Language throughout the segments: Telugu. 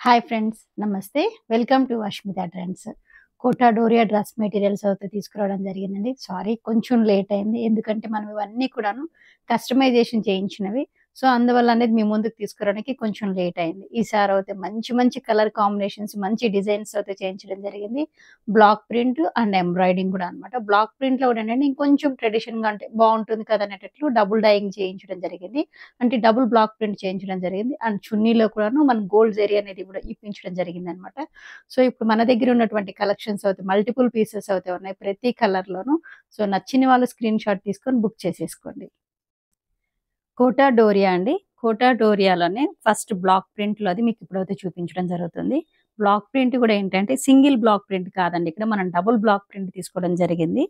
హాయ్ ఫ్రెండ్స్, నమస్తే. Welcome to Ashmita trends. Kota Doria dress materials అయితే తీసుకురావడం జరిగిందండి. సారీ, కొంచెం లేట్ అయింది. ఎందుకంటే మనం ఇవన్నీ కూడాను కస్టమైజేషన్ చేయించినవి. సో, అందువల్ల అనేది మీ ముందుకు తీసుకురావడానికి కొంచెం లేట్ అయింది. ఈసారి అయితే మంచి మంచి కలర్ కాంబినేషన్స్, మంచి డిజైన్స్ అయితే చేయించడం జరిగింది. బ్లాక్ ప్రింట్ అండ్ ఎంబ్రాయిడింగ్ కూడా అనమాట. బ్లాక్ ప్రింట్‌లో కూడా ఏంటంటే ఇంకొంచెం ట్రెడిషన్‌గా అంటే బావుంటుంది కదా అనేటట్లు డబుల్ డైయింగ్ చేయించడం జరిగింది. అంటే డబుల్ బ్లాక్ ప్రింట్ చేయించడం జరిగింది. అండ్ చున్నీలో కూడాను మనం గోల్డ్ జరీ అనేది కూడా ఇప్పించడం జరిగిందనమాట. సో, ఇప్పుడు మన దగ్గర ఉన్నటువంటి కలెక్షన్స్ అయితే మల్టిపుల్ పీసెస్ అయితే ఉన్నాయి ప్రతి కలర్‌లోను. సో, నచ్చిన వాళ్ళు స్క్రీన్ షాట్ తీసుకొని బుక్ చేసేసుకోండి. కోటా డోరియా అండి. కోటా డోరియాలోనే ఫస్ట్ బ్లాక్ ప్రింట్‌లో అది మీకు ఇప్పుడైతే చూపించడం జరుగుతుంది. బ్లాక్ ప్రింట్ కూడా ఏంటంటే సింగిల్ బ్లాక్ ప్రింట్ కాదండి. ఇక్కడ మనం డబుల్ బ్లాక్ ప్రింట్ తీసుకోవడం జరిగింది.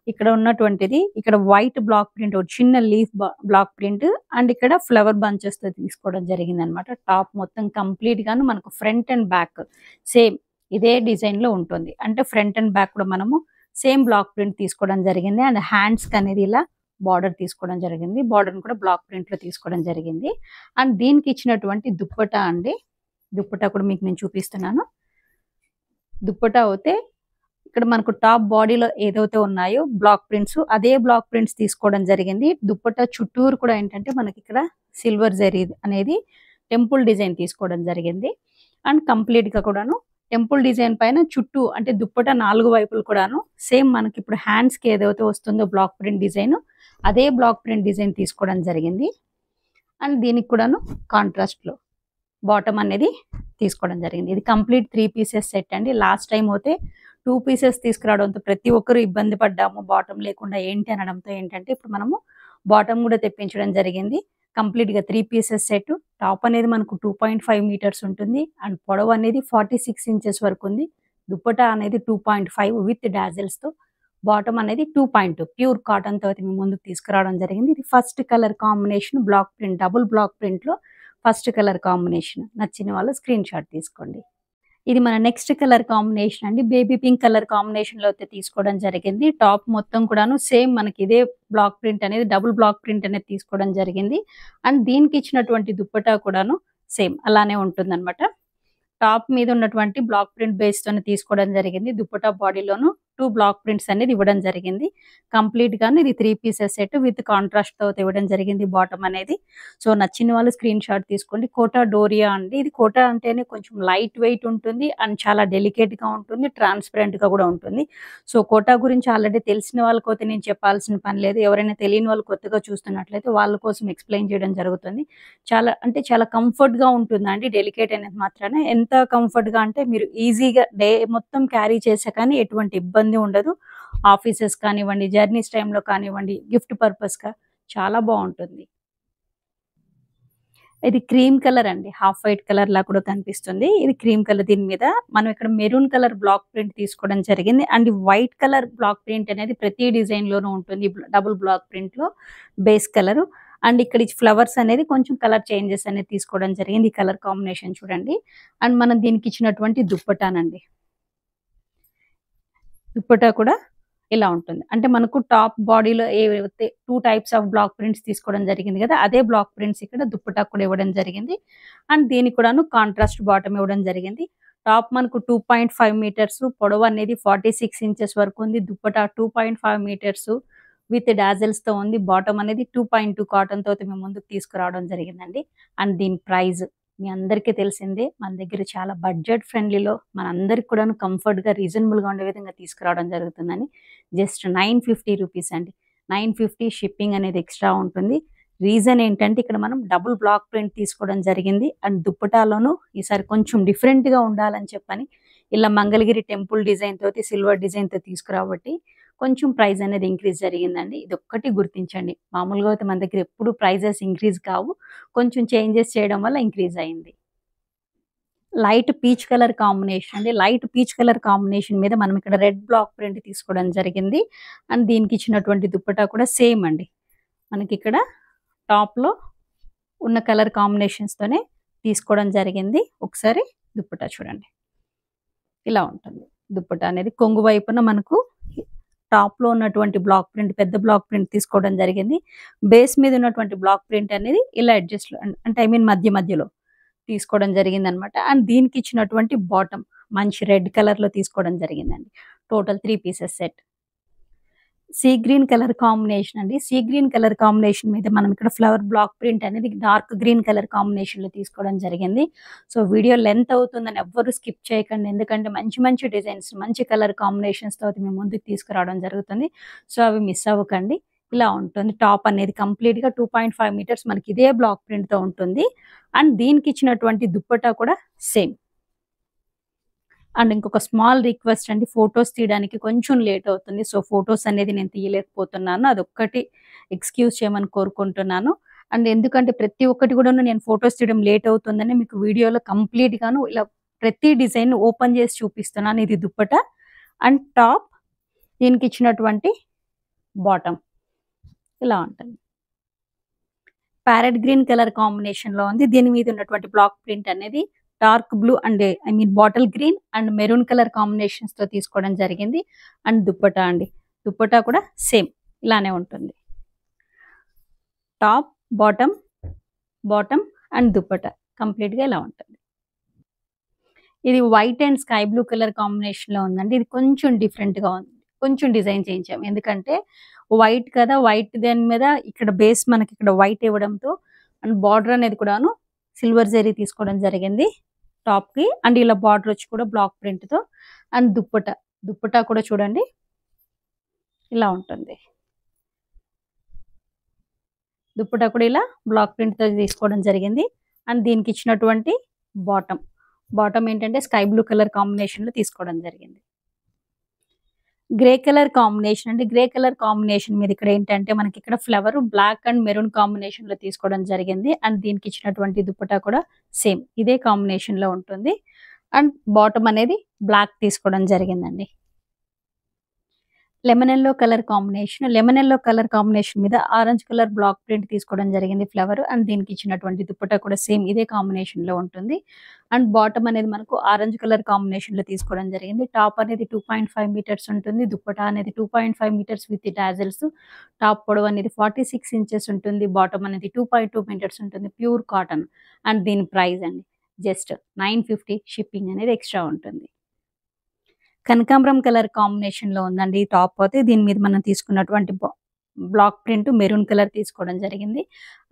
ఇక్కడ ఉన్నటువంటిది ఇక్కడ వైట్ బ్లాక్ ప్రింట్ ఒకటి చిన్న లీఫ్ బ్లాక్ ప్రింట్ అండ్ ఇక్కడ ఫ్లవర్ బంచెస్‌తో తీసుకోవడం జరిగిందనమాట. టాప్ మొత్తం కంప్లీట్‌గాను మనకు ఫ్రంట్ అండ్ బ్యాక్ సేమ్ ఇదే డిజైన్‌లో ఉంటుంది. అంటే ఫ్రంట్ అండ్ బ్యాక్ కూడా మనము సేమ్ బ్లాక్ ప్రింట్ తీసుకోవడం జరిగింది. అండ్ హ్యాండ్స్‌కి అనేది ఇలా బార్డర్ తీసుకోవడం జరిగింది. బార్డర్‌ని కూడా బ్లాక్ ప్రింట్‌లో తీసుకోవడం జరిగింది. అండ్ దీనికి ఇచ్చినటువంటి దుప్పట్టా అండి. దుప్పట్టా కూడా మీకు నేను చూపిస్తున్నాను. దుప్పట్టా అయితే ఇక్కడ మనకు టాప్ బాడీలో ఏదైతే ఉన్నాయో బ్లాక్ ప్రింట్స్ అదే బ్లాక్ ప్రింట్స్ తీసుకోవడం జరిగింది. దుప్పట్టా చుట్టూరు కూడా ఏంటంటే మనకి ఇక్కడ సిల్వర్ జరీ అనేది టెంపుల్ డిజైన్ తీసుకోవడం జరిగింది. అండ్ కంప్లీట్‌గా కూడాను టెంపుల్ డిజైన్ పైన చుట్టూ అంటే దుప్పట్టా 4 వైపులు కూడాను సేమ్ మనకి ఇప్పుడు హ్యాండ్స్‌కి ఏదైతే వస్తుందో బ్లాక్ ప్రింట్ డిజైన్ అదే బ్లాక్ ప్రింట్ డిజైన్ తీసుకోవడం జరిగింది. అండ్ దీనికి కూడాను కాంట్రాస్ట్‌లో బాటమ్ అనేది తీసుకోవడం జరిగింది. ఇది కంప్లీట్ 3 పీసెస్ సెట్ అండి. లాస్ట్ టైమ్ అయితే 2 పీసెస్ తీసుకురావడంతో ప్రతి ఒక్కరు ఇబ్బంది పడ్డాము. బాటమ్ లేకుండా ఏంటి అనడంతో ఏంటంటే ఇప్పుడు మనము బాటమ్ కూడా తెప్పించడం జరిగింది. కంప్లీట్‌గా 3 పీసెస్ సెట్. టాప్ అనేది మనకు 2.5 మీటర్స్ ఉంటుంది. అండ్ పొడవు అనేది 46 ఇంచెస్ వరకు ఉంది. దుప్పట్టా అనేది 2.5 విత్ డాజిల్స్‌తో. బాటమ్ అనేది 2.2 ప్యూర్ కాటన్‌తో అయితే మేము ముందుకు తీసుకురావడం జరిగింది. ఇది first colour combination black print double black ప్రింట్‌లో ఫస్ట్ కలర్ కాంబినేషన్. నచ్చిన వాళ్ళు స్క్రీన్ షాట్ తీసుకోండి. ఇది మన నెక్స్ట్ కలర్ కాంబినేషన్ అండి. బేబీ పింక్ కలర్ కాంబినేషన్‌లో అయితే తీసుకోవడం జరిగింది. టాప్ మొత్తం కూడాను సేమ్ మనకి ఇదే బ్లాక్ ప్రింట్ అనేది డబుల్ బ్లాక్ ప్రింట్ అనేది తీసుకోవడం జరిగింది. అండ్ దీనికి ఇచ్చినటువంటి దుప్పట్టా కూడాను సేమ్ అలానే ఉంటుందన్నమాట. టాప్ మీద ఉన్నటువంటి బ్లాక్ ప్రింట్ బేస్‌తోనే తీసుకోవడం జరిగింది. దుప్పట్టా బాడీలోను 2 బ్లాక్ ప్రింట్స్ అనేది ఇవ్వడం జరిగింది. కంప్లీట్‌గాను ఇది 3 పీసెస్ సెట్ విత్ కాంట్రాస్ట్‌తో ఇవ్వడం జరిగింది బాటమ్ అనేది. సో, నచ్చిన వాళ్ళు స్క్రీన్ షాట్ తీసుకోండి. కోటా డోరియా అండి. ఇది కోటా అంటేనే కొంచెం లైట్ వెయిట్ ఉంటుంది అండ్ చాలా డెలికేట్‌గా ఉంటుంది. ట్రాన్స్‌పరెంట్‌గా కూడా ఉంటుంది. సో, కోటా గురించి ఆల్రెడీ తెలిసిన వాళ్ళకైతే నేను చెప్పాల్సిన పని లేదు. ఎవరైనా తెలియని వాళ్ళు కొత్తగా చూస్తున్నట్లయితే వాళ్ళ కోసం ఎక్స్‌ప్లెయిన్ చేయడం జరుగుతుంది. చాలా కంఫర్ట్‌గా ఉంటుందండి. డెలికేట్ అనేది మాత్రాన. ఎంత కంఫర్ట్‌గా అంటే మీరు ఈజీగా డే మొత్తం క్యారీ చేసా కానీ ఎటువంటి ఇబ్బంది ఉండదు. ఆఫీసెస్ కానివ్వండి, జర్నీస్ టైమ్‌లో కానివ్వండి, గిఫ్ట్ పర్పస్‌గా చాలా బావుంటుంది. ఇది క్రీమ్ కలర్ అండి. హాఫ్ వైట్ కలర్‌లా కూడా కనిపిస్తుంది. ఇది క్రీమ్ కలర్ దీని మీద మనం ఇక్కడ మెరూన్ కలర్ బ్లాక్ ప్రింట్ తీసుకోవడం జరిగింది. And white colour black print అనేది ప్రతి డిజైన్‌లోనూ ఉంటుంది. డబుల్ బ్లాక్ ప్రింట్‌లో బేస్ కలరు. అండ్ ఇక్కడ ఈ ఫ్లవర్స్ అనేది కొంచెం కలర్ చేంజెస్ అనేది తీసుకోవడం జరిగింది. ఈ కలర్ కాంబినేషన్ చూడండి. అండ్ మనం దీనికి ఇచ్చినటువంటి దుప్పటానండి. దుప్పటా కూడా ఇలా ఉంటుంది. అంటే మనకు టాప్ బాడీలో ఏవైతే 2 టైప్స్ ఆఫ్ బ్లాక్ ప్రింట్స్ తీసుకోవడం జరిగింది కదా! అదే బ్లాక్ ప్రింట్స్ ఇక్కడ దుప్పటా కూడా ఇవ్వడం జరిగింది. అండ్ దీనికి కూడాను కాంట్రాస్ట్ బాటమ్ ఇవ్వడం జరిగింది. టాప్ మనకు 2.5 మీటర్స్ పొడవు అనేది 46 ఇంచెస్ వరకు ఉంది. దుప్పటా 2.5 మీటర్స్ విత్ డాజిల్స్‌తో ఉంది. బాటమ్ అనేది 2.2 కాటన్‌తో అయితే మేము ముందుకు తీసుకురావడం జరిగిందండి. అండ్ దీని ప్రైస్ మీ అందరికీ తెలిసిందే. మన దగ్గర చాలా బడ్జెట్ ఫ్రెండ్లీలో మనందరికి కూడాను కంఫర్ట్‌గా, రీజనబుల్‌గా ఉండే విధంగా తీసుకురావడం జరుగుతుందని. జస్ట్ 950 రూపీస్ అండి. 950 షిప్పింగ్ అనేది ఎక్స్‌ట్రా ఉంటుంది. రీజన్ ఏంటంటే ఇక్కడ మనం డబుల్ బ్లాక్ ప్రింట్ తీసుకోవడం జరిగింది. అండ్ దుప్పటాలోనూ ఈసారి కొంచెం డిఫరెంట్‌గా ఉండాలని చెప్పని ఇలా మంగళగిరి టెంపుల్ డిజైన్ తోటి సిల్వర్ డిజైన్‌తో తీసుకురాబట్టి కొంచెం ప్రైస్ అనేది ఇంక్రీజ్ జరిగిందండి. ఇదొక్కటి గుర్తించండి. మామూలుగా అయితే మన దగ్గర ఎప్పుడు ప్రైజెస్ ఇంక్రీజ్ కావు. కొంచెం చేంజెస్ చేయడం వల్ల ఇంక్రీజ్ అయింది. లైట్ పీచ్ కలర్ కాంబినేషన్ అండి. లైట్ పీచ్ కలర్ కాంబినేషన్ మీద మనం ఇక్కడ రెడ్ బ్లాక్ ప్రింట్ తీసుకోవడం జరిగింది. అండ్ దీనికి ఇచ్చినటువంటి దుప్పటా కూడా సేమ్ అండి. మనకిక్కడ టాప్‌లో ఉన్న కలర్ కాంబినేషన్స్‌తోనే తీసుకోవడం జరిగింది. ఒకసారి దుప్పటా చూడండి. ఇలా ఉంటుంది. దుప్పటా అనేది కొంగు వైపున మనకు టాప్‌లో ఉన్నటువంటి బ్లాక్ ప్రింట్ పెద్ద బ్లాక్ ప్రింట్ తీసుకోవడం జరిగింది. బేస్ మీద ఉన్నటువంటి బ్లాక్ ప్రింట్ అనేది ఇలా అడ్జస్ట్‌లో అంటే ఐ మీన్ మధ్యలో తీసుకోవడం జరిగిందనమాట. అండ్ దీనికి ఇచ్చినటువంటి బాటమ్ మంచి రెడ్ కలర్‌లో తీసుకోవడం జరిగిందండి. Total 3 pieces set. Sea green colour combination అండి. సీ గ్రీన్ కలర్ కాంబినేషన్ మీద మనం ఇక్కడ ఫ్లవర్ బ్లాక్ ప్రింట్ అనేది డార్క్ గ్రీన్ కలర్ కాంబినేషన్‌లో తీసుకోవడం జరిగింది. సో, వీడియో లెంత్ అవుతుందని ఎవ్వరు స్కిప్ చేయకండి. ఎందుకంటే మంచి మంచి డిజైన్స్, మంచి కలర్ కాంబినేషన్స్‌తో అయితే మేము ముందుకు తీసుకురావడం జరుగుతుంది. సో, అవి మిస్ అవ్వకండి. ఇలా ఉంటుంది. టాప్ అనేది కంప్లీట్‌గా 2.5 మీటర్స్ మనకి ఇదే బ్లాక్ ప్రింట్‌తో ఉంటుంది. అండ్ దీనికి ఇచ్చినటువంటి దుప్పట్టా కూడా సేమ్. అండ్ ఇంకొక స్మాల్ రిక్వెస్ట్ అండి. ఫోటోస్ తీయడానికి కొంచెం లేట్ అవుతుంది. సో, ఫోటోస్ అనేది నేను తీయలేకపోతున్నాను. అదొక్కటి ఎక్స్‌క్యూజ్ చేయమని కోరుకుంటున్నాను. అండ్ ఎందుకంటే ప్రతి ఒక్కటి కూడాను నేను ఫోటోస్ తీయడం లేట్ అవుతుందని మీకు వీడియోలో కంప్లీట్‌గాను ఇలా ప్రతి డిజైన్ ఓపెన్ చేసి చూపిస్తున్నాను. ఇది దుప్పట్టా అండ్ టాప్, దీనికి ఇచ్చినటువంటి బాటమ్ ఇలా ఉంటుంది. ప్యారెట్ గ్రీన్ కలర్ కాంబినేషన్‌లో ఉంది. దీని మీద ఉన్నటువంటి బ్లాక్ ప్రింట్ అనేది dark blue and bottle green and maroon colour కాంబినేషన్స్‌తో తీసుకోవడం జరిగింది. అండ్ దుప్పట్టా అండి. దుప్పట్టా కూడా సేమ్ ఇలానే ఉంటుంది. Top, bottom, bottom and dupatta కంప్లీట్‌గా ఇలా ఉంటుంది. ఇది white and sky blue colour కాంబినేషన్‌లో ఉందండి. ఇది కొంచెం డిఫరెంట్‌గా ఉంది. కొంచెం డిజైన్ చేయించాం. ఎందుకంటే వైట్ కదా! వైట్ దాని మీద ఇక్కడ బేస్ మనకి ఇక్కడ వైట్ ఇవ్వడంతో అండ్ బార్డర్ అనేది కూడాను సిల్వర్ జరీ తీసుకోవడం జరిగింది టాప్‌కి. అండ్ ఇలా బార్డర్ వచ్చి కూడా బ్లాక్ ప్రింట్‌తో అండ్ దుప్పట్టా. దుప్పట్టా కూడా చూడండి ఇలా ఉంటుంది. దుప్పట్టా కూడా ఇలా బ్లాక్ ప్రింట్‌తో తీసుకోవడం జరిగింది. అండ్ దీనికి ఇచ్చినటువంటి బాటమ్. బాటమ్ ఏంటంటే స్కై బ్లూ కలర్ కాంబినేషన్‌లో తీసుకోవడం జరిగింది. గ్రే కలర్ కాంబినేషన్ అండి. గ్రే కలర్ కాంబినేషన్ మీద ఇక్కడ ఏంటంటే మనకి ఇక్కడ ఫ్లవర్ బ్లాక్ అండ్ మెరూన్ కాంబినేషన్‌లో తీసుకోవడం జరిగింది. అండ్ దీనికి ఇచ్చినటువంటి దుప్పట్టా కూడా సేమ్ ఇదే కాంబినేషన్‌లో ఉంటుంది. అండ్ బాటమ్ అనేది బ్లాక్ తీసుకోవడం జరిగిందండి. Lemon yellow colour combination. Lemon yellow colour combination మీద ఆరెంజ్ కలర్ బ్లాక్ ప్రింట్ తీసుకోవడం జరిగింది ఫ్లవర్. అండ్ దీనికి ఇచ్చినటువంటి దుప్పట్టా కూడా సేమ్ ఇదే కాంబినేషన్‌లో ఉంటుంది. అండ్ బాటమ్ అనేది మనకు ఆరెంజ్ కలర్ కాంబినేషన్‌లో తీసుకోవడం జరిగింది. టాప్ అనేది 2.5 మీటర్స్ ఉంటుంది. దుప్పట్టా అనేది 2.5 మీటర్స్ విత్ టాజిల్స్. టాప్ పొడవు అనేది 46 ఇంచెస్ ఉంటుంది. బాటమ్ అనేది 2.2 మీటర్స్ ఉంటుంది. Pure cotton. అండ్ దీని ప్రైస్ అండి జస్ట్ 950 షిప్పింగ్ అనేది ఎక్స్‌ట్రా ఉంటుంది. కనకాంబరం కలర్ కాంబినేషన్‌లో ఉందండి ఈ టాప్ అయితే. దీని మీద మనం తీసుకున్నటువంటి బ్లాక్ ప్రింట్ మెరూన్ కలర్ తీసుకోవడం జరిగింది.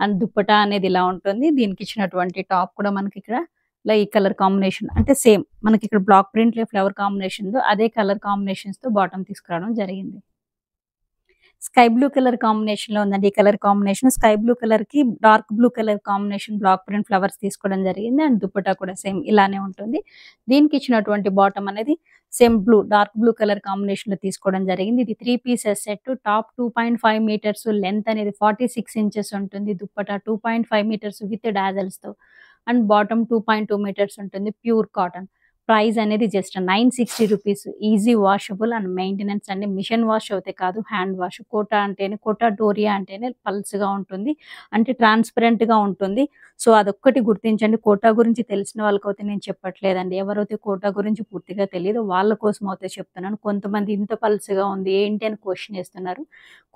అండ్ దుప్పట్టా అనేది ఇలా ఉంటుంది. దీనికి ఇచ్చినటువంటి టాప్ కూడా మనకి ఇక్కడ ఇలా ఈ కలర్ కాంబినేషన్ అంటే సేమ్ మనకి ఇక్కడ బ్లాక్ ప్రింట్‌లో ఫ్లవర్ కాంబినేషన్‌తో అదే కలర్ కాంబినేషన్స్‌తో బాటమ్ తీసుకురావడం జరిగింది. స్కై బ్లూ కలర్ కాంబినేషన్‌లో ఉందండి. ఈ కలర్ కాంబినేషన్ స్కై బ్లూ కలర్‌కి dark blue colour combination black print flowers తీసుకోవడం జరిగింది. అండ్ దుప్పట్టా కూడా సేమ్ ఇలానే ఉంటుంది. దీనికి ఇచ్చినటువంటి బాటమ్ అనేది same blue dark blue colour కాంబినేషన్‌లో తీసుకోవడం జరిగింది. ఇది 3 pieces set. Top 2.5 metres, length అనేది 46 ఇంచెస్ ఉంటుంది. దుప్పట్టా 2.5 మీటర్స్ విత్ డాజల్స్‌తో అండ్ బాటమ్ 2.2 మీటర్స్ ఉంటుంది. Pure cotton. ప్రైస్ అనేది just 960 rupees. Easy washable and maintenance అండి. మిషన్ వాష్ అయితే కాదు, హ్యాండ్ వాష్. కోటా డోరియా అంటేనే పల్స్‌గా ఉంటుంది. అంటే ట్రాన్స్‌పరెంట్‌గా ఉంటుంది. సో, అదొక్కటి గుర్తించండి. కోటా గురించి తెలిసిన వాళ్ళకైతే నేను చెప్పట్లేదండి. ఎవరైతే కోటా గురించి పూర్తిగా తెలీదో వాళ్ళ కోసం అయితే చెప్తున్నాను. కొంతమంది ఇంత పల్స్‌గా ఉంది ఏంటి అని క్వెషన్ ఏస్తున్నారు.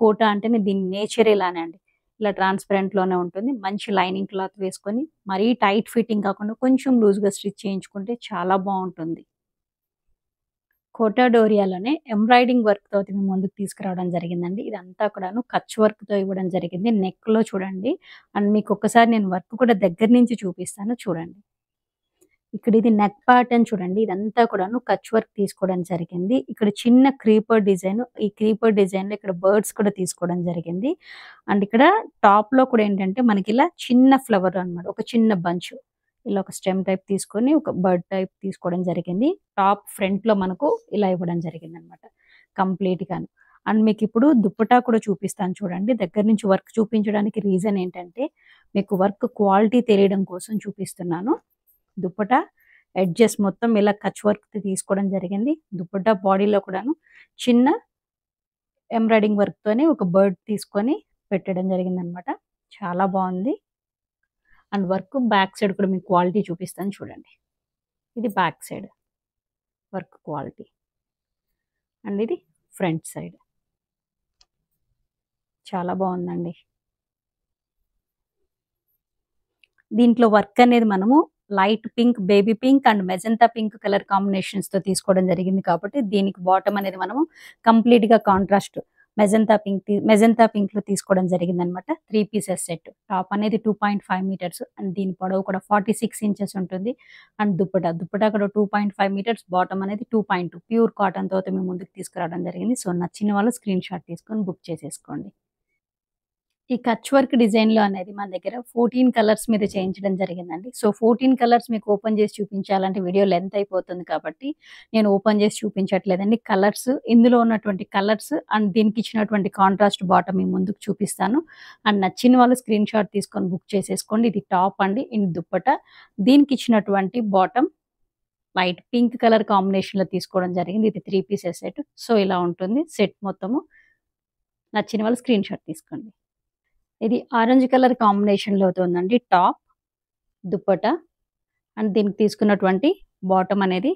కోటా అంటేనే దీని నేచర్ ఇలానే అండి. ఇలా ట్రాన్స్‌పరెంట్‌లోనే ఉంటుంది. మంచి లైనింగ్ క్లాత్ వేసుకొని మరీ టైట్ ఫిట్టింగ్ కాకుండా కొంచెం లూజ్‌గా స్టిచ్ చేయించుకుంటే చాలా బావుంటుంది. కోటా డోరియాలోనే ఎంబ్రాయిడింగ్ వర్క్‌తో అయితే మేము ముందుకు తీసుకురావడం జరిగిందండి. ఇదంతా కూడాను కచ్ వర్క్‌తో ఇవ్వడం జరిగింది. నెక్‌లో చూడండి. అండ్ మీకు ఒక్కసారి నేను వర్క్ కూడా దగ్గర నుంచి చూపిస్తాను చూడండి. ఇక్కడ ఇది నెక్ ప్యాటర్న్ చూడండి. ఇదంతా కూడాను కచ్ వర్క్ తీసుకోవడం జరిగింది. ఇక్కడ చిన్న క్రీపర్ డిజైన్. ఈ క్రీపర్ డిజైన్‌లో ఇక్కడ బర్డ్స్ కూడా తీసుకోవడం జరిగింది. అండ్ ఇక్కడ టాప్‌లో కూడా ఏంటంటే మనకిలా చిన్న ఫ్లవర్ అన్నమాట. ఒక చిన్న బంచ్. ఇలా ఒక స్టెమ్ టైప్ తీసుకొని ఒక బర్డ్ టైప్ తీసుకోవడం జరిగింది. టాప్ ఫ్రంట్‌లో మనకు ఇలా ఇవ్వడం జరిగిందన్నమాట. కంప్లీట్‌గాను. అండ్ మీకిప్పుడు దుప్పట్టా కూడా చూపిస్తాను చూడండి. దగ్గర నుంచి వర్క్ చూపించడానికి రీజన్ ఏంటంటే మీకు వర్క్ క్వాలిటీ తెలియడం కోసం చూపిస్తున్నాను. దుప్పట్టా ఎడ్జెస్ మొత్తం ఇలా కచ్ వర్క్ తీసుకోవడం జరిగింది. దుప్పట్టా బాడీలో కూడాను చిన్న ఎంబ్రాయిడింగ్ వర్క్‌తోని ఒక బర్డ్ తీసుకొని పెట్టడం జరిగిందనమాట. చాలా బావుంది. అండ్ వర్క్ బ్యాక్ సైడ్ కూడా మీకు క్వాలిటీ చూపిస్తాను చూడండి. ఇది back side work quality. And ఇది ఫ్రంట్ సైడ్. చాలా బావుందండి. దీంట్లో వర్క్ అనేది మనము light pink, baby pink and magenta pink colour కాంబినేషన్స్‌తో తీసుకోవడం జరిగింది కాబట్టి దీనికి బాటమ్ అనేది మనము కంప్లీట్‌గా కాంట్రాస్ట్ మెజంతా పింక్‌లో తీసుకోవడం జరిగిందనమాట. 3 పీసెస్ సెట్. టాప్ అనేది 2.5 మీటర్స్ అండ్ దీని పొడవు కూడా 46 ఇంచెస్ ఉంటుంది. అండ్ దుప్పటా కూడా 2.5 మీటర్స్, బాటమ్ అనేది 2.2 ప్యూర్ కాటన్‌తో అయితే మేము ముందుకు తీసుకురావడం జరిగింది. సో, నచ్చిన వాళ్ళు స్క్రీన్ షాట్ తీసుకొని బుక్ చేసేసుకోండి. ఈ కచ్ వర్క్ డిజైన్‌లో అనేది మన దగ్గర 14 కలర్స్ మీద చేయించడం జరిగిందండి. సో, 14 కలర్స్ మీకు ఓపెన్ చేసి చూపించాలంటే వీడియో లెంత్ అయిపోతుంది కాబట్టి నేను ఓపెన్ చేసి చూపించట్లేదండి. ఇందులో ఉన్నటువంటి కలర్స్ అండ్ దీనికి ఇచ్చినటువంటి కాంట్రాస్ట్ బాటమ్ మీ ముందుకు చూపిస్తాను. అండ్ నచ్చిన వాళ్ళు స్క్రీన్ షాట్ తీసుకొని బుక్ చేసేసుకోండి. ఇది టాప్ అండి. ఇన్ దుప్పటా దీనికి ఇచ్చినటువంటి బాటమ్ లైట్ పింక్ కలర్ కాంబినేషన్‌లో తీసుకోవడం జరిగింది. ఇది 3 పీసెస్ సెట్. సో, ఇలా ఉంటుంది సెట్ మొత్తము. నచ్చిన వాళ్ళు స్క్రీన్ షాట్ తీసుకోండి. ఇది ఆరెంజ్ కలర్ కాంబినేషన్‌లో ఉందండి టాప్, దుప్పటా అండ్ దీనికి తీసుకున్నటువంటి బాటమ్ అనేది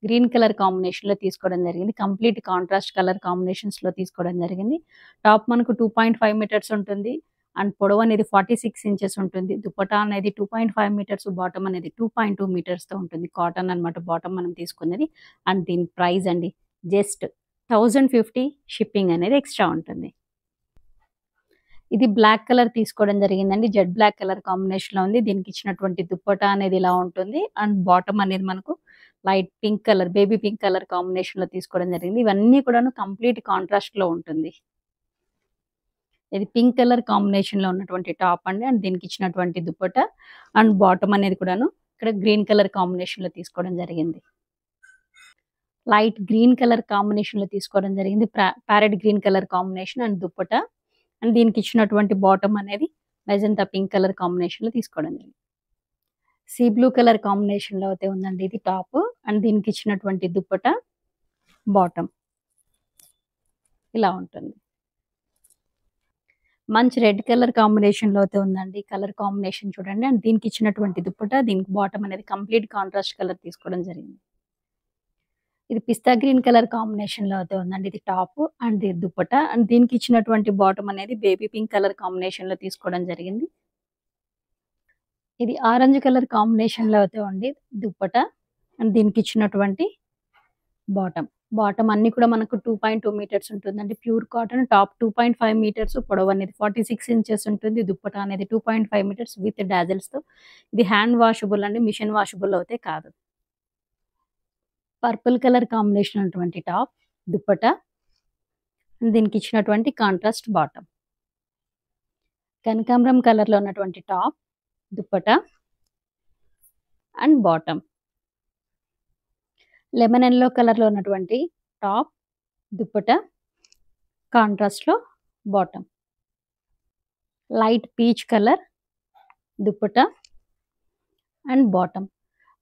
గ్రీన్ కలర్ కాంబినేషన్‌లో తీసుకోవడం జరిగింది. కంప్లీట్ కాంట్రాస్ట్ కలర్ కాంబినేషన్స్‌లో తీసుకోవడం జరిగింది. టాప్ మనకు 2.5 మీటర్స్ ఉంటుంది. అండ్ పొడవు అనేది 46 ఇంచెస్ ఉంటుంది. దుప్పటా అనేది 2.5 మీటర్స్, బాటమ్ అనేది 2.2 మీటర్స్‌తో ఉంటుంది. కాటన్ అన్నమాట బాటమ్ మనం తీసుకున్నది. అండ్ దీని ప్రైస్ అండి జస్ట్ 1050 షిప్పింగ్ అనేది ఎక్స్ట్రా ఉంటుంది. ఇది బ్లాక్ కలర్ తీసుకోవడం జరిగిందండి. జెడ్ బ్లాక్ కలర్ కాంబినేషన్‌లో ఉంది. దీనికి ఇచ్చినటువంటి దుప్పటా అనేది ఇలా ఉంటుంది. అండ్ బాటమ్ అనేది మనకు light pink colour, baby pink colour కాంబినేషన్‌లో తీసుకోవడం జరిగింది. ఇవన్నీ కూడాను కంప్లీట్ కాంట్రాస్ట్‌లో ఉంటుంది. ఇది పింక్ కలర్ కాంబినేషన్‌లో ఉన్నటువంటి టాప్ అండి. అండ్ దీనికి ఇచ్చినటువంటి దుప్పటా అండ్ బాటమ్ అనేది కూడాను ఇక్కడ గ్రీన్ కలర్ కాంబినేషన్‌లో తీసుకోవడం జరిగింది. లైట్ గ్రీన్ కలర్ కాంబినేషన్‌లో తీసుకోవడం జరిగింది. Parrot green colour combination and dupatta and దీనికి ఇచ్చినటువంటి బాటమ్ అనేది మెజంతా పింక్ కలర్ కాంబినేషన్‌లో తీసుకోవడం జరిగింది. సీ బ్లూ కలర్ కాంబినేషన్‌లో అయితే ఉందండి ఇది టాప్ అండ్ దీనికి ఇచ్చినటువంటి దుప్పటా, బాటమ్ ఇలా ఉంటుంది. మంచి రెడ్ కలర్ కాంబినేషన్‌లో అయితే ఉందండి. కలర్ కాంబినేషన్ చూడండి. అండ్ దీనికి ఇచ్చినటువంటి దుప్పటా, దీనికి బాటమ్ అనేది కంప్లీట్ కాంట్రాస్ట్ కలర్ తీసుకోవడం జరిగింది. ఇది పిస్తా గ్రీన్ కలర్ కాంబినేషన్‌లో అయితే ఉందండి. ఇది టాప్ అండ్ ఇది దుప్పటా అండ్ దీనికి ఇచ్చినటువంటి బాటమ్ అనేది బేబీ పింక్ కలర్ కాంబినేషన్‌లో తీసుకోవడం జరిగింది. ఇది ఆరెంజ్ కలర్ కాంబినేషన్‌లో అయితే ఉంది దుప్పటా అండ్ దీనికి ఇచ్చినటువంటి బాటమ్. బాటమ్ అన్నీ కూడా మనకు 2.2 మీటర్స్ ఉంటుందండి. ప్యూర్ కాటన్ టాప్ 2.5 మీటర్స్, పొడవు అనేది 46 ఇంచెస్ ఉంటుంది. దుప్పటా అనేది 2.5 మీటర్స్ విత్ డాజల్స్‌తో. ఇది హ్యాండ్ వాషబుల్ అండి. మిషన్ వాషబుల్ అయితే కాదు. పర్పుల్ కలర్ కాంబినేషన్ ఉన్నటువంటి టాప్, దుప్పటా అండ్ దీనికి ఇచ్చినటువంటి కాంట్రాస్ట్ బాటమ్. కనకాంబరం కలర్‌లో ఉన్నటువంటి top, dupatta and bottom. Lemon yellow కలర్‌లో ఉన్నటువంటి టాప్, దుప్పటా, కాంట్రాస్ట్‌లో bottom. Light peach colour dupatta and bottom.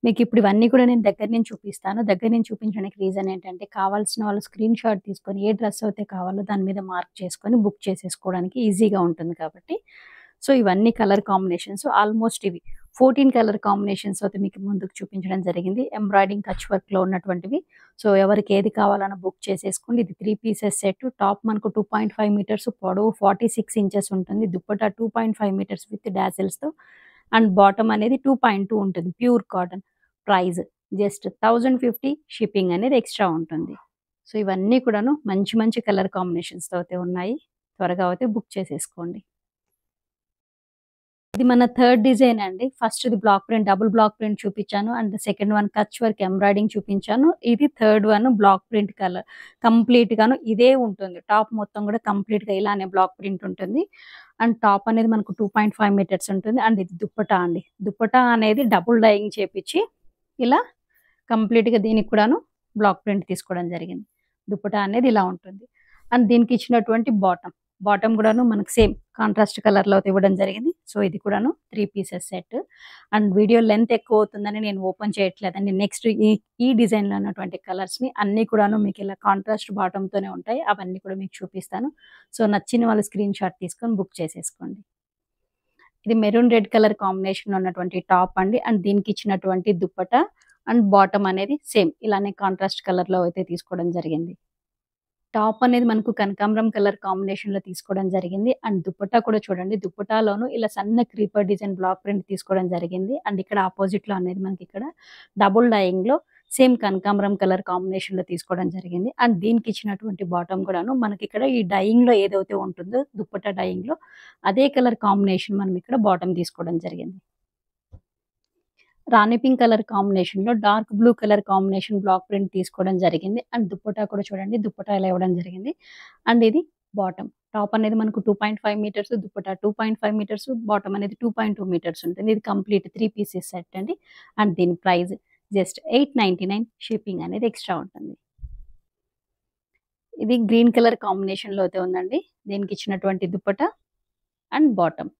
మీకిప్పుడు ఇవన్నీ కూడా నేను దగ్గర నుంచి చూపిస్తాను. దగ్గర నుంచి చూపించడానికి రీజన్ ఏంటంటే కావాల్సిన వాళ్ళు స్క్రీన్ షాట్ తీసుకొని ఏ డ్రెస్ అయితే కావాలో దాని మీద మార్క్ చేసుకొని బుక్ చేసేసుకోవడానికి ఈజీగా ఉంటుంది కాబట్టి. సో, ఇవన్నీ కలర్ కాంబినేషన్స్ ఆల్మోస్ట్ ఇవి 14 కలర్ కాంబినేషన్స్ అయితే మీకు ముందుకు చూపించడం జరిగింది. ఎంబ్రాయిడింగ్ కచ్ వర్క్‌లో ఉన్నటువంటివి. సో, ఎవరికి ఏది కావాలన్నా బుక్ చేసేసుకోండి. ఇది 3 పీసెస్ సెట్. టాప్ మనకు 2.5 మీటర్స్, పొడవు 46 ఇంచెస్ ఉంటుంది. దుప్పటా 2.5 మీటర్స్ విత్ డాజల్స్‌తో అండ్ బాటమ్ అనేది 2.2 ఉంటుంది. Pure cotton. Price just 1050 shipping అనేది ఎక్స్ట్రా ఉంటుంది. సో, ఇవన్నీ కూడాను మంచి మంచి కలర్ కాంబినేషన్స్‌తో అయితే ఉన్నాయి. త్వరగా అయితే బుక్ చేసేసుకోండి. ఇది మన థర్డ్ డిజైన్ అండి. ఫస్ట్‌ది black print, double black print చూపించాను. And second one Kutch work embroidering చూపించాను. ఇది third one black print colour. కంప్లీట్‌గాను ఇదే ఉంటుంది. టాప్ మొత్తం కూడా కంప్లీట్‌గా ఇలానే బ్లాక్ ప్రింట్ ఉంటుంది. అండ్ టాప్ అనేది మనకు 2.5 మీటర్స్ ఉంటుంది. అండ్ ఇది దుప్పటా అండి. దుప్పటా అనేది డబుల్ డైయింగ్ చేపిచ్చి ఇలా కంప్లీట్‌గా దీనికి కూడాను బ్లాక్ ప్రింట్ తీసుకోవడం జరిగింది. దుప్పటా అనేది ఇలా ఉంటుంది. అండ్ దీనికి ఇచ్చినటువంటి బాటమ్. బాటమ్ కూడాను మనకు సేమ్ కాంట్రాస్ట్ కలర్‌లో ఇవ్వడం జరిగింది. సో, ఇది కూడాను 3 pieces set. And video length ఎక్కువ అవుతుందని నేను ఓపెన్ చేయట్లేదండి. నెక్స్ట్ ఈ డిజైన్‌లో ఉన్నటువంటి కలర్స్‌ని అన్నీ కూడాను మీకు ఇలా కాంట్రాస్ట్ బాటమ్‌తోనే ఉంటాయి. అవన్నీ కూడా మీకు చూపిస్తాను. సో, నచ్చిన వాళ్ళు స్క్రీన్ షాట్ తీసుకొని బుక్ చేసేసుకోండి. ఇది మెరూన్ రెడ్ కలర్ కాంబినేషన్‌లో ఉన్నటువంటి టాప్ అండి. అండ్ దీనికి ఇచ్చినటువంటి దుప్పటా అండ్ బాటమ్ అనేది సేమ్ ఇలానే కాంట్రాస్ట్ కలర్‌లో అయితే తీసుకోవడం జరిగింది. టాప్ అనేది మనకు కనకాంబరం కలర్ కాంబినేషన్‌లో తీసుకోవడం జరిగింది. అండ్ దుపట్టా కూడా చూడండి. దుపట్టాలోను ఇలా సన్న క్రీపర్ డిజైన్ బ్లాక్ ప్రింట్ తీసుకోవడం జరిగింది. అండ్ ఇక్కడ అపోజిట్‌లో అనేది మనకిక్కడ డబుల్ డయింగ్‌లో సేమ్ కనకాంబరం కలర్ కాంబినేషన్‌లో తీసుకోవడం జరిగింది. అండ్ దీనికిచ్చినటువంటి బాటమ్ కూడాను మనకిక్కడ ఈ డయింగ్‌లో ఏదైతే ఉంటుందో దుపట్టా డయింగ్‌లో అదే కలర్ కాంబినేషన్ మనం ఇక్కడ బాటమ్ తీసుకోవడం జరిగింది. రాణి పింక్ కలర్ కాంబినేషన్‌లో dark blue colour combination black print తీసుకోవడం జరిగింది. అండ్ దుపట్టా కూడా చూడండి. దుపట్టా ఇలా ఇవ్వడం జరిగింది. అండ్ ఇది బాటమ్. టాప్ అనేది మనకు 2.5 మీటర్స్, దుపట్టా 2.5 మీటర్స్, బాటమ్ అనేది 2.2 మీటర్స్ ఉంటుంది. ఇది కంప్లీట్ 3 పీసెస్ సెట్ అండి. అండ్ దీని ప్రైస్ జస్ట్ 899 షిప్పింగ్ అనేది ఎక్స్‌ట్రా ఉంటుంది. ఇది గ్రీన్ కలర్ కాంబినేషన్‌లో అయితే ఉందండి. దీనికి ఇచ్చినటువంటి దుపట్టా అండ్ బాటమ్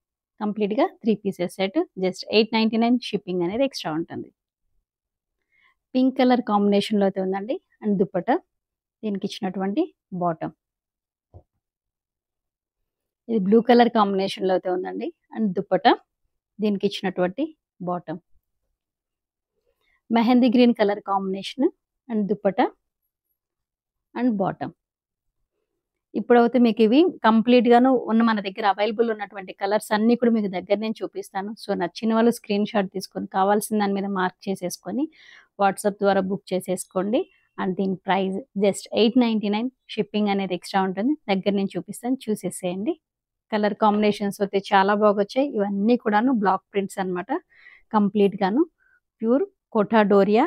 కంప్లీట్‌గా 3 పీసెస్ సెట్ జస్ట్ 899 షిప్పింగ్ అనేది ఎక్స్‌ట్రా ఉంటుంది. పింక్ కలర్ కాంబినేషన్‌లో అయితే ఉందండి. అండ్ దుపట్టా దీనికి ఇచ్చినటువంటి బాటమ్. ఇది బ్లూ కలర్ కాంబినేషన్‌లో అయితే ఉందండి. అండ్ దుపట్టా దీనికి ఇచ్చినటువంటి bottom. Mehndi green colour combination and dupatta and bottom. ఇప్పుడైతే మీకు ఇవి కంప్లీట్‌గాను మన దగ్గర అవైలబుల్ ఉన్నటువంటి కలర్స్ అన్నీ కూడా మీకు దగ్గర నేను చూపిస్తాను. సో, నచ్చిన వాళ్ళు స్క్రీన్‌షాట్ తీసుకొని కావాల్సిన దాని మీద మార్క్ చేసేసుకొని వాట్సాప్ ద్వారా బుక్ చేసేసుకోండి. అండ్ దీని ప్రైస్ జస్ట్ 899 షిప్పింగ్ అనేది ఎక్స్‌ట్రా ఉంటుంది. దగ్గర నేను చూపిస్తాను చూసేసేయండి. కలర్ కాంబినేషన్స్ అయితే చాలా బాగొచ్చాయి. ఇవన్నీ కూడాను బ్లాక్ ప్రింట్స్ అన్నమాట. కంప్లీట్‌గాను ప్యూర్ కోటా డోరియా.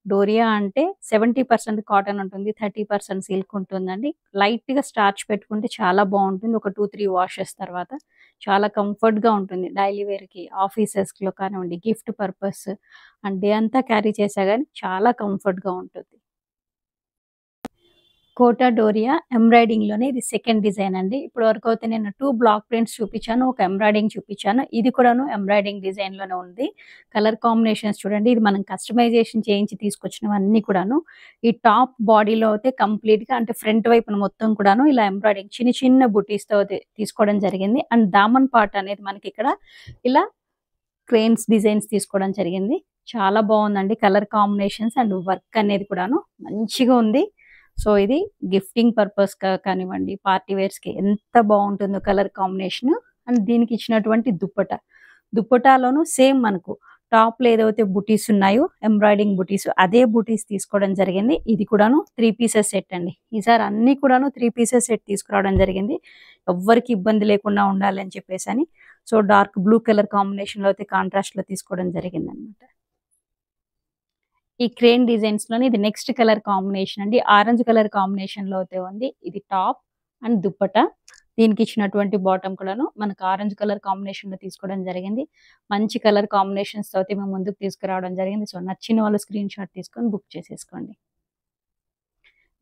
డోరియా అంటే 70% కాటన్ ఉంటుంది. 30% సిల్క్ ఉంటుందండి. లైట్‌గా స్టార్చ్ పెట్టుకుంటే చాలా బావుంటుంది. ఒక 2, 3 వాషెస్ తర్వాత చాలా కంఫర్ట్‌గా ఉంటుంది. డైలీ వేర్‌కి, ఆఫీసెస్‌లో కానివ్వండి, గిఫ్ట్ పర్పస్ అండ్ డే అంతా క్యారీ చేసా గానీ చాలా కంఫర్ట్‌గా ఉంటుంది. కోటా డోరియా ఎంబ్రాయిడింగ్‌లోనే ఇది సెకండ్ డిజైన్ అండి. ఇప్పటి వరకు అయితే నేను 2 బ్లాక్ ప్రింట్స్ చూపించాను. ఒక ఎంబ్రాయిడింగ్ చూపించాను. ఇది కూడాను ఎంబ్రాయిడింగ్ డిజైన్‌లోనే ఉంది. కలర్ కాంబినేషన్స్ చూడండి. ఇది మనం కస్టమైజేషన్ చేయించి తీసుకొచ్చినవన్నీ కూడాను. ఈ టాప్ బాడీలో అయితే కంప్లీట్‌గా అంటే ఫ్రంట్ వైపున మొత్తం కూడాను ఇలా ఎంబ్రాయిడింగ్ చిన్న చిన్న బుటీస్‌తో అయితే తీసుకోవడం జరిగింది. అండ్ దామన్ పార్ట్ అనేది మనకిక్కడ ఇలా క్రేన్స్ డిజైన్స్ తీసుకోవడం జరిగింది. చాలా బావుందండి. కలర్ కాంబినేషన్స్ అండ్ వర్క్ అనేది కూడాను మంచిగా ఉంది. సో, ఇది గిఫ్టింగ్ పర్పస్‌గా కానివ్వండి, పార్టీ వేర్స్‌కి ఎంత బావుంటుందో కలర్ కాంబినేషన్. అండ్ దీనికి ఇచ్చినటువంటి దుప్పట. దుప్పటాలోను సేమ్ మనకు టాప్‌లో ఏదైతే బుటీస్ ఉన్నాయో ఎంబ్రాయిడింగ్ బుటీస్ అదే బుటీస్ తీసుకోవడం జరిగింది. ఇది కూడాను 3 పీసెస్ సెట్ అండి. ఈసారి అన్నీ కూడాను 3 పీసెస్ సెట్ తీసుకురావడం జరిగింది. ఎవ్వరికీ ఇబ్బంది లేకుండా ఉండాలని చెప్పేసని. సో, డార్క్ బ్లూ కలర్ కాంబినేషన్‌లో అయితే కాంట్రాస్ట్‌లో తీసుకోవడం జరిగిందనమాట. ఈ క్రేన్ డిజైన్స్‌లోనే ఇది నెక్స్ట్ కలర్ కాంబినేషన్ అండి. ఆరెంజ్ కలర్ కాంబినేషన్‌లో అయితే ఉంది. ఇది టాప్ అండ్ దుప్పట్టా. దీనికిచ్చినటువంటి బాటమ్ కూడాను మనకు ఆరెంజ్ కలర్ కాంబినేషన్‌లో తీసుకోవడం జరిగింది. మంచి కలర్ కాంబినేషన్స్‌తో అయితే మేము ముందుకు తీసుకురావడం జరిగింది. సో, నచ్చిన వాళ్ళు స్క్రీన్‌షాట్ తీసుకొని బుక్ చేసేసుకోండి.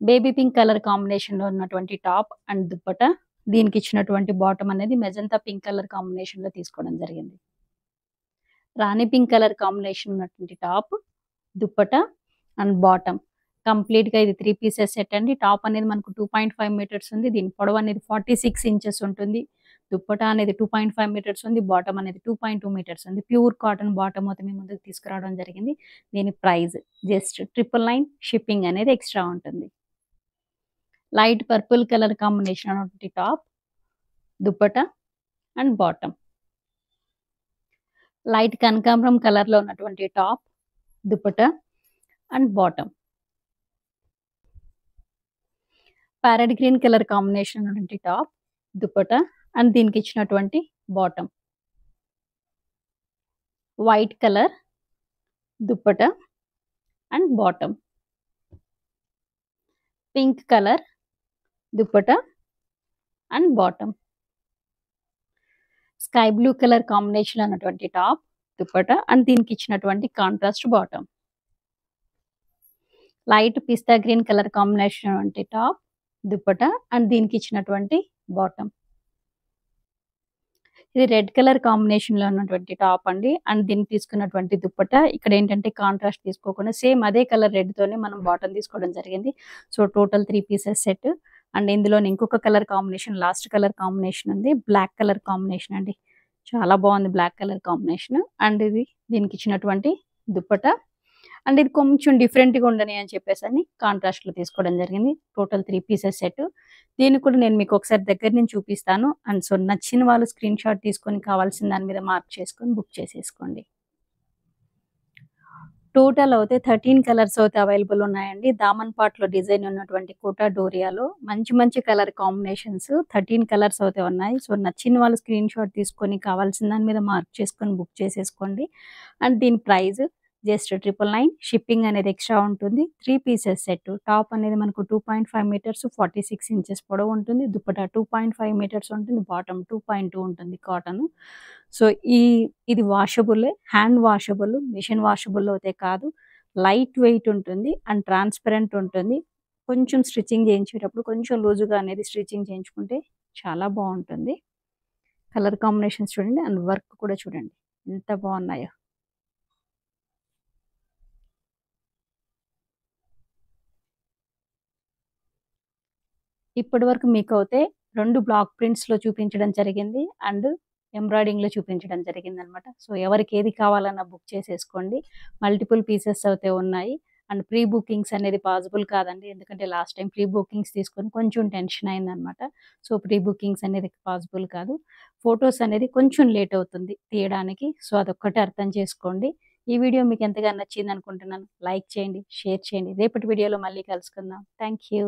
బేబీ పింక్ కలర్ కాంబినేషన్‌లో ఉన్నటువంటి టాప్ అండ్ దుప్పట్టా. దీనికిచ్చినటువంటి బాటమ్ అనేది మెజంతా పింక్ కలర్ కాంబినేషన్‌లో తీసుకోవడం జరిగింది. రాణి పింక్ కలర్ కాంబినేషన్ ఉన్నటువంటి టాప్, దుప్పట్టా అండ్ బాటమ్. కంప్లీట్‌గా ఇది 3 పీసెస్ సెట్ అండి. టాప్ అనేది మనకు 2.5 మీటర్స్ ఉంది. దీని పొడవు అనేది 46 ఇంచెస్ ఉంటుంది. దుప్పట్టా అనేది 2.5 మీటర్స్ ఉంది. బాటమ్ అనేది 2.2 మీటర్స్ ఉంది. ప్యూర్ కాటన్ బాటమ్ అయితే మీ ముందుకు తీసుకురావడం జరిగింది. దీని ప్రైస్ జస్ట్ 999 షిప్పింగ్ అనేది ఎక్స్‌ట్రా ఉంటుంది. లైట్ పర్పుల్ కలర్ కాంబినేషన్ ఉన్నటువంటి top, dupatta and bottom. Light కనకాంబరం కలర్‌లో ఉన్నటువంటి top, dupatta and bottom. Parrot green colour combination ఉన్నటువంటి టాప్, దుపట్టా అండ్ దీనికిచ్చినటువంటి bottom. White colour dupatta and bottom. Pink colour dupatta and bottom. Sky blue colour combination ఉన్నటువంటి టాప్, దుపట్టా అండ్ దీనికిచ్చినటువంటి contrast bottom. Light pista green colour combination ఉన్నటువంటి టాప్, దుపట్టా అండ్ దీనికిచ్చినటువంటి బాటమ్. ఇది రెడ్ కలర్ కాంబినేషన్‌లో ఉన్నటువంటి టాప్ అండి. అండ్ దీనికి తీసుకున్నటువంటి దుప్పట్టా ఇక్కడేంటంటే కాంట్రాస్ట్ తీసుకోకుండా సేమ్ అదే కలర్ రెడ్‌తోనే మనం బాటమ్ తీసుకోవడం జరిగింది. So, total 3 pieces set. And ఇందులోనే ఇంకొక colour combination last colour combination ఉంది. బ్లాక్ కలర్ కాంబినేషన్ అండి. చాలా బావుంది బ్లాక్ కలర్ కాంబినేషన్. అండ్ ఇది దీనికిచ్చినటువంటి దుప్పట్టా అండ్ ఇది కొంచెం డిఫరెంట్‌గా ఉండని అని చెప్పేసని కాంట్రాస్ట్‌లో తీసుకోవడం జరిగింది. Total 3 pieces set. దీన్ని కూడా నేను మీకు ఒకసారి దగ్గర నుంచి చూపిస్తాను. అండ్ సో నచ్చిన వాళ్ళు స్క్రీన్‌షాట్ తీసుకొని కావాల్సిన దాని మీద మార్క్ చేసుకొని బుక్ చేసేసుకోండి. టోటల్ అయితే 13 కలర్స్ అయితే అవైలబుల్ ఉన్నాయండి. దామన్ పాట్‌లో డిజైన్ ఉన్నటువంటి కోటా డోరియాలో మంచి మంచి కలర్ కాంబినేషన్స్ 13 కలర్స్ అయితే ఉన్నాయి. సో నచ్చిన వాళ్ళు స్క్రీన్‌షాట్ తీసుకొని కావాల్సిన దాని మీద మార్క్ చేసుకొని బుక్ చేసేసుకోండి. అండ్ దీని ప్రైస్ జస్ట్ 999. షిప్పింగ్ అనేది ఎక్స్ట్రా ఉంటుంది. 3 పీసెస్ సెట్. టాప్ అనేది మనకు 2.5 మీటర్స్ 46 ఇంచెస్ పొడవు ఉంటుంది. దుపట్టా 2.5 మీటర్స్ ఉంటుంది. బాటమ్ 2.2 ఉంటుంది కాటన్. సో ఇది వాషబుల్లే. హ్యాండ్ వాషబుల్, మిషన్ వాషబుల్ అయితే కాదు. లైట్ వెయిట్ ఉంటుంది అండ్ ట్రాన్స్‌పరెంట్ ఉంటుంది. కొంచెం స్టిచ్చింగ్ చేయించేటప్పుడు కొంచెం లూజుగా అనేది స్టిచ్చింగ్ చేయించుకుంటే చాలా బావుంటుంది. కలర్ కాంబినేషన్స్ చూడండి అండ్ వర్క్ కూడా చూడండి ఎంత బావున్నాయో. ఇప్పటివరకు మీకైతే 2 బ్లాక్ ప్రింట్స్‌లో చూపించడం జరిగింది. అండ్ ఎంబ్రాయిడింగ్‌లో చూపించడం జరిగిందనమాట. సో, ఎవరికి ఏది కావాలన్నా బుక్ చేసేసుకోండి. మల్టిపుల్ పీసెస్ అయితే ఉన్నాయి. అండ్ ప్రీ బుకింగ్స్ అనేది పాసిబుల్ కాదండి. ఎందుకంటే లాస్ట్ టైమ్ ప్రీ బుకింగ్స్ తీసుకొని కొంచెం టెన్షన్ అయిందనమాట. సో, ప్రీ బుకింగ్స్ అనేది పాసిబుల్ కాదు. ఫోటోస్ అనేది కొంచెం లేట్ అవుతుంది తీయడానికి. సో, అదొక్కటే అర్థం చేసుకోండి. ఈ వీడియో మీకు ఎంతగానో నచ్చిందనుకుంటున్నాను. లైక్ చేయండి, షేర్ చేయండి. రేపటి వీడియోలో మళ్ళీ కలుసుకుందాం. Thank you.